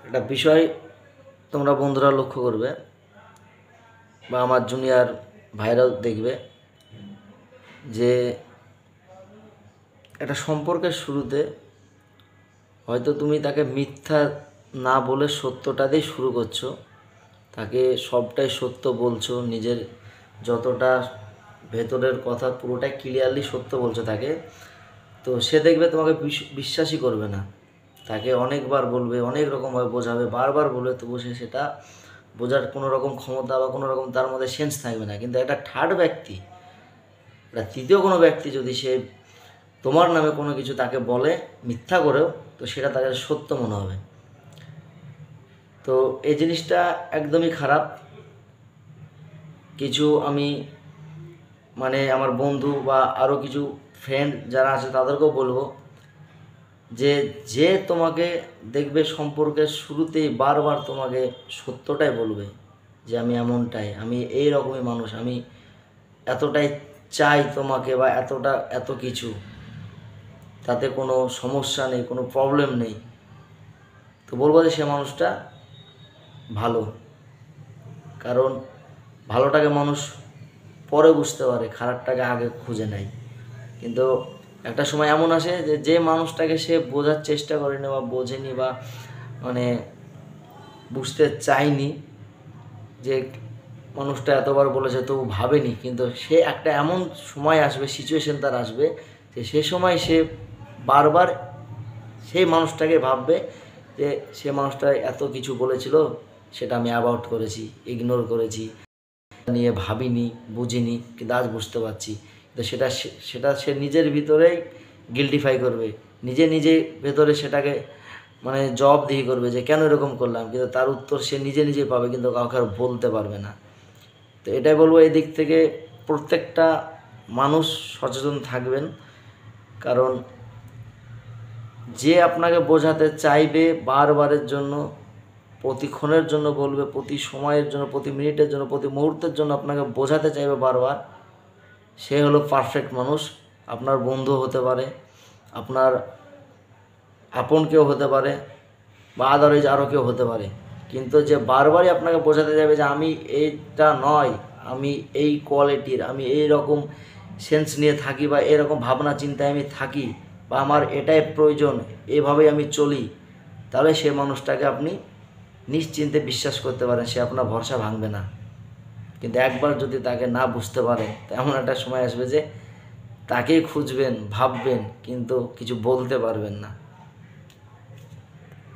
একটা বিষয় তোমরা বন্ধুরা লক্ষ্য করবে বা আমার জুনিয়র ভাইরাও দেখবে যে একটা সম্পর্কের শুরুতে হয়তো তুমি তাকে মিথ্যা না বলে সত্যটা দিয়ে শুরু করছো, তাকে সবটাই সত্য বলছো, নিজের যতটা ভেতরের কথা পুরোটাই ক্লিয়ারলি সত্য বলছো তাকে, তো সে দেখবে তোমাকে বিশ্বাসই করবে না। তাকে অনেকবার বলবে, অনেক রকমভাবে বোঝাবে, বারবার বলবে, তবু সে সেটা বোঝার কোনো রকম ক্ষমতা বা কোনো রকম তার মধ্যে সেন্স থাকবে না। কিন্তু একটা থার্ড ব্যক্তি, একটা তৃতীয় কোনো ব্যক্তি যদি সে তোমার নামে কোনো কিছু তাকে বলে মিথ্যা করেও, তো সেটা তাকে সত্য মনে হবে। তো এই জিনিসটা একদমই খারাপ। কিছু আমি আমার বন্ধু বা আরও কিছু ফ্রেন্ড যারা আছে তাদেরকেও বলবো যে যে তোমাকে দেখবে সম্পর্কের শুরুতেই বারবার তোমাকে সত্যটাই বলবে যে আমি এমনটাই, আমি এই রকমই মানুষ, আমি এতটাই চাই তোমাকে বা এত কিছু, তাতে কোনো সমস্যা নেই, কোনো প্রবলেম নেই, তো বলবো যে সে মানুষটা ভালো। কারণ ভালোটাকে মানুষ পরে বুঝতে পারে, খারাপটাকে আগে খুঁজে নেয়। কিন্তু একটা সময় এমন আসে যে যে মানুষটাকে সে বোঝার চেষ্টা করেনি বা বোঝেনি বা বুঝতে চায়নি, যে মানুষটা এতবার বলেছে তবু ভাবেনি, কিন্তু সে একটা এমন সময় আসবে, সিচুয়েশন তার আসবে যে সে সময় সে বারবার সেই মানুষটাকে ভাববে যে সে মানুষটা এত কিছু বলেছিল, সেটা আমি অ্যাভয়েড করেছি, ইগনোর করেছি, নিয়ে ভাবিনি, বুঝিনি, কিন্তু আজ বুঝতে পারছি। তো সেটা সে নিজের ভিতরেই গিল্টিফাই করবে, নিজে ভেতরে সেটাকে জবাবদিহি করবে যে কেন এরকম করলাম, কিন্তু তার উত্তর সে নিজেই পাবে, কিন্তু কাউকে আর বলতে পারবে না। তো এটাই বলবো, এই দিক থেকে প্রত্যেকটা মানুষ সচেতন থাকবেন। কারণ যে আপনাকে বোঝাতে চাইবে বারবারের জন্য, প্রতিক্ষণের জন্য বলবে, প্রতি সময়ের জন্য, প্রতি মিনিটের জন্য, প্রতি মুহূর্তের জন্য আপনাকে বোঝাতে চাইবে বারবার, সে হলো পারফেক্ট মানুষ। আপনার বন্ধু হতে পারে, আপনার আপন কেউ হতে পারে, বা আদারওয়াইজ আরও কেউ হতে পারে। কিন্তু যে বারবারই আপনাকে বোঝাতে যাবে যে আমি এইটা নয়, আমি এই কোয়ালিটির, আমি এই রকম সেন্স নিয়ে থাকি, বা এরকম ভাবনা চিন্তায় আমি থাকি, বা আমার এটাই প্রয়োজন, এভাবেই আমি চলি, তাহলে সে মানুষটাকে আপনি নিশ্চিন্তে বিশ্বাস করতে পারেন, সে আপনার ভরসা ভাঙবে না। কিন্তু একবার যদি তাকে না বুঝতে পারেন, তো এমন একটা সময় আসবে যে তাকেই খুঁজবেন, ভাববেন, কিন্তু কিছু বলতে পারবেন না।